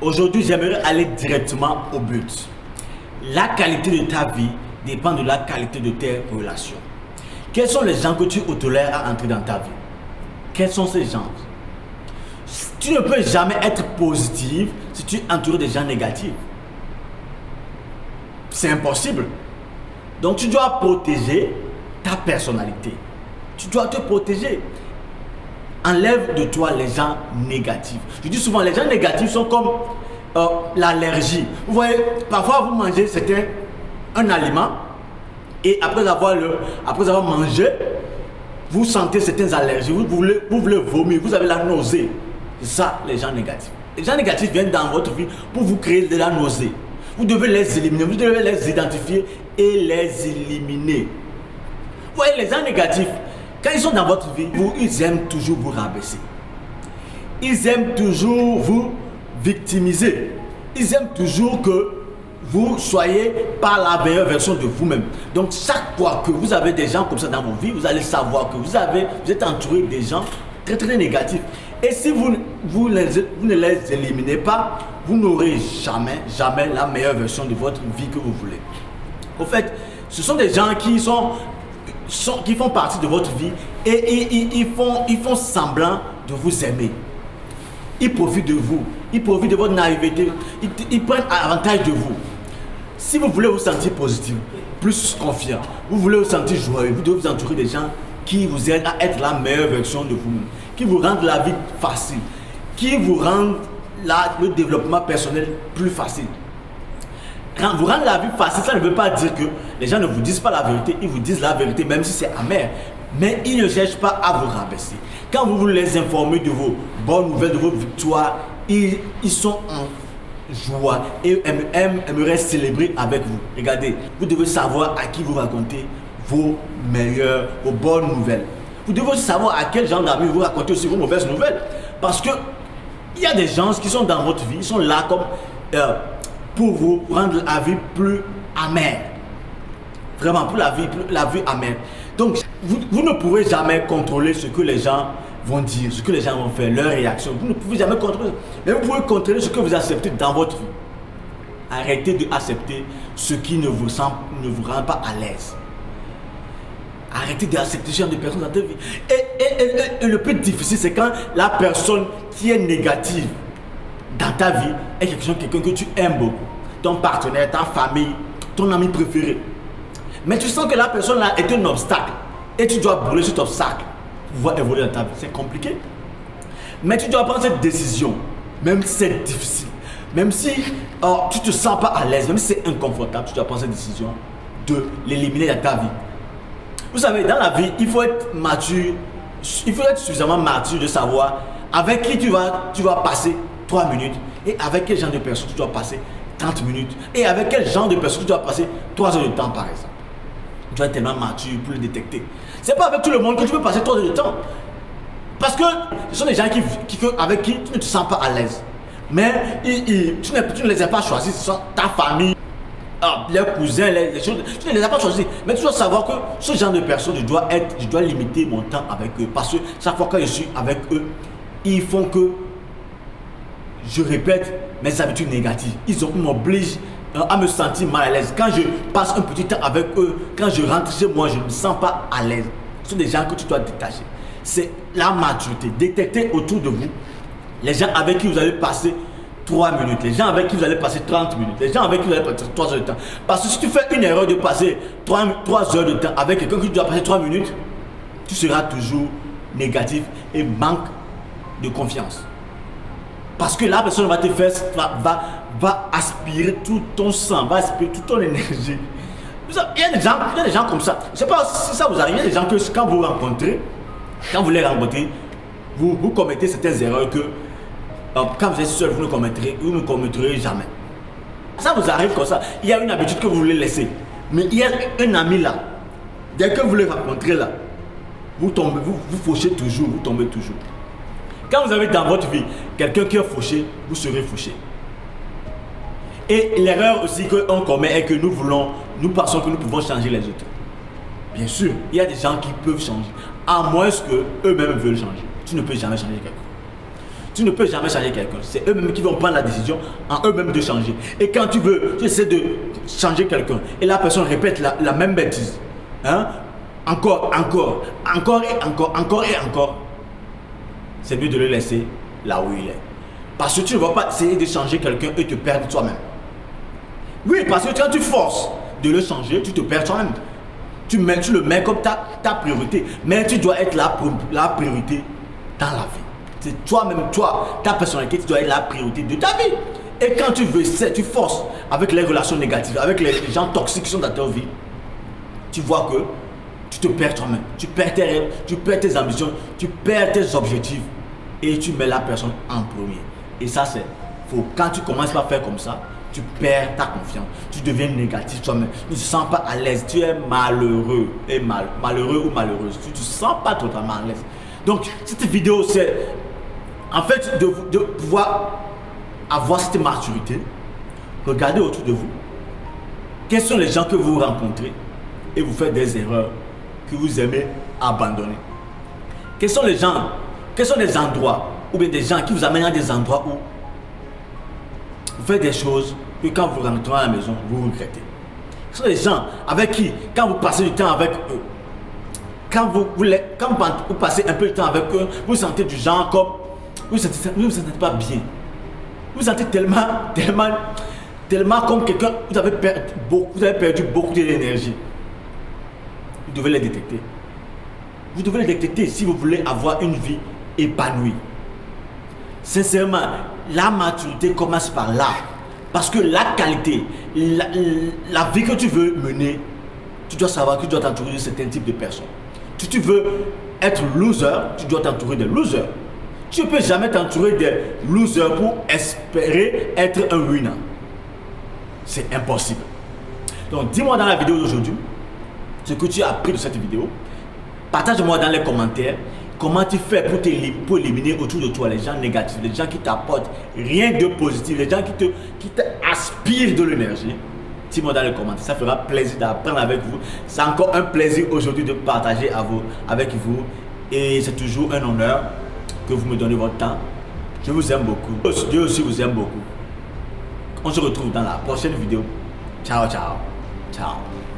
Aujourd'hui, j'aimerais aller directement au but. La qualité de ta vie dépend de la qualité de tes relations. Quels sont les gens que tu tolères à entrer dans ta vie? Quels sont ces gens? Tu ne peux jamais être positif si tu es entouré de gens négatifs. C'est impossible. Donc tu dois protéger ta personnalité. Tu dois te protéger. Enlève de toi les gens négatifs. Je dis souvent, les gens négatifs sont comme l'allergie. Vous voyez, parfois vous mangez un aliment et après avoir mangé, vous sentez certaines allergies, vous voulez vomir, vous avez la nausée. C'est ça les gens négatifs. Les gens négatifs viennent dans votre vie pour vous créer de la nausée. Vous devez les éliminer, vous devez les identifier et les éliminer. Vous voyez, les gens négatifs, quand ils sont dans votre vie, ils aiment toujours vous rabaisser. Ils aiment toujours vous victimiser. Ils aiment toujours que vous soyez pas la meilleure version de vous-même. Donc chaque fois que vous avez des gens comme ça dans vos vies, vous allez savoir que vous êtes entouré des gens très très négatifs. Et si vous ne les éliminez pas, vous n'aurez jamais la meilleure version de votre vie que vous voulez. Au fait, ce sont des gens qui font partie de votre vie et ils font semblant de vous aimer. Ils profitent de vous, ils profitent de votre naïveté, ils prennent avantage de vous. Si vous voulez vous sentir positif, plus confiant, vous voulez vous sentir joyeux, vous devez vous entourer des gens qui vous aident à être la meilleure version de vous-même, qui vous rendent la vie facile, qui vous rendent le développement personnel plus facile. Quand vous rendez la vie facile, ça ne veut pas dire que les gens ne vous disent pas la vérité, ils vous disent la vérité même si c'est amer. Mais ils ne cherchent pas à vous rabaisser. Quand vous voulez les informer de vos bonnes nouvelles, de vos victoires, ils sont en joie et aimeraient célébrer avec vous. Regardez, vous devez savoir à qui vous racontez vos bonnes nouvelles. Vous devez savoir à quel genre d'amis vous racontez aussi vos mauvaises nouvelles. Parce que il y a des gens qui sont dans votre vie, ils sont là comme pour vous rendre la vie plus amère. Vraiment, pour la vie amère. Donc, vous ne pourrez jamais contrôler ce que les gens vont dire, ce que les gens vont faire, leurs réactions. Vous ne pouvez jamais contrôler. Mais vous pouvez contrôler ce que vous acceptez dans votre vie. Arrêtez d'accepter ce qui ne vous rend pas à l'aise. Arrêtez d'accepter ce genre de personnes dans votre vie. Et le plus difficile, c'est quand la personne qui est négative dans ta vie est quelqu'un que tu aimes beaucoup. Ton partenaire, ta famille, ton ami préféré. Mais tu sens que la personne là est un obstacle et tu dois brûler cet obstacle pour pouvoir évoluer dans ta vie. C'est compliqué. Mais tu dois prendre cette décision, même si c'est difficile, même si tu ne te sens pas à l'aise, même si c'est inconfortable, tu dois prendre cette décision de l'éliminer dans ta vie. Vous savez, dans la vie, il faut être mature, il faut être suffisamment mature de savoir avec qui tu vas passer 3 minutes et avec quel genre de personne tu dois passer 30 minutes et avec quel genre de personne tu dois passer 3 heures de temps par exemple. Tu dois être tellement mature pour le détecter. C'est pas avec tout le monde que tu peux passer 3 heures de temps. Parce que ce sont des gens avec qui tu ne te sens pas à l'aise. Mais tu ne les as pas choisis, ce sont ta famille, les cousins, les choses. Tu ne les as pas choisis. Mais tu dois savoir que ce genre de personnes, je dois limiter mon temps avec eux. Parce que chaque fois que je suis avec eux, ils font que je répète mes habitudes négatives. Ils m'obligent à me sentir mal à l'aise. Quand je passe un petit temps avec eux, quand je rentre chez moi, je ne me sens pas à l'aise. Ce sont des gens que tu dois détacher. C'est la maturité. Détecter autour de vous les gens avec qui vous allez passer 3 minutes, les gens avec qui vous allez passer 30 minutes, les gens avec qui vous allez passer 3 heures de temps. Parce que si tu fais une erreur de passer 3 heures de temps avec quelqu'un qui doit passer 3 minutes, tu seras toujours négatif et manque de confiance. Parce que la personne va te faire, va aspirer tout ton sang, va aspirer toute ton énergie. Il y a des gens comme ça. Je ne sais pas si ça vous arrive. Il y a des gens que quand vous les rencontrez, vous commettez certaines erreurs que quand vous êtes seul, vous ne commettrez jamais. Ça vous arrive comme ça. Il y a une habitude que vous voulez laisser. Mais il y a un ami là. Dès que vous le rencontrez là, vous fauchez toujours, vous tombez toujours. Quand vous avez dans votre vie quelqu'un qui est fauché, vous serez fauché. Et l'erreur aussi qu'on commet est que nous pensons que nous pouvons changer les autres. Bien sûr, il y a des gens qui peuvent changer, à moins qu'eux-mêmes veulent changer. Tu ne peux jamais changer quelqu'un. Tu ne peux jamais changer quelqu'un. C'est eux-mêmes qui vont prendre la décision en eux-mêmes de changer. Et quand tu essaies de changer quelqu'un et la personne répète la même bêtise, hein, encore et encore, c'est mieux de le laisser là où il est. Parce que tu ne vas pas essayer de changer quelqu'un et te perdre toi-même. Oui, parce que quand tu forces de le changer, tu te perds toi-même. Tu le mets comme ta priorité. Mais tu dois être la priorité dans la vie. C'est toi-même, ta personnalité, tu dois être la priorité de ta vie. Et quand tu forces avec les relations négatives, avec les gens toxiques qui sont dans ta vie, tu vois que tu te perds toi-même. Tu perds tes rêves, tu perds tes ambitions, tu perds tes objectifs et tu mets la personne en premier. Et ça, c'est faux. Quand tu commences à faire comme ça, tu perds ta confiance, tu deviens négatif toi-même, tu ne te sens pas à l'aise, tu es malheureux et malheureux ou malheureuse, tu ne te sens pas totalement à l'aise. Donc cette vidéo, c'est en fait de pouvoir avoir cette maturité, regardez autour de vous, quels sont les gens que vous rencontrez et vous faites des erreurs que vous aimez abandonner. Quels sont les gens, quels sont les endroits ou bien des gens qui vous amènent à des endroits où vous faites des choses que quand vous rentrez à la maison, vous regrettez. Ce sont des gens avec qui, quand vous passez du temps avec eux, quand vous passez un peu de temps avec eux, vous sentez du genre comme, vous ne vous sentez pas bien. Vous sentez tellement comme quelqu'un, vous avez perdu beaucoup d'énergie. Vous devez les détecter. Vous devez les détecter si vous voulez avoir une vie épanouie. Sincèrement, la maturité commence par là. Parce que la qualité, la vie que tu veux mener, tu dois savoir que tu dois t'entourer de certains types de personnes. Si tu veux être loser, tu dois t'entourer de losers. Tu ne peux jamais t'entourer de losers pour espérer être un winner. C'est impossible. Donc dis-moi dans la vidéo d'aujourd'hui ce que tu as appris de cette vidéo. Partage-moi dans les commentaires comment tu fais pour éliminer autour de toi les gens négatifs, les gens qui t'apportent rien de positif, les gens qui t'aspirent de l'énergie. Dis-moi dans les commentaires, ça fera plaisir d'apprendre avec vous. C'est encore un plaisir aujourd'hui de partager avec vous. Et c'est toujours un honneur que vous me donnez votre temps. Je vous aime beaucoup. Dieu aussi vous aime beaucoup. On se retrouve dans la prochaine vidéo. Ciao, ciao. Ciao.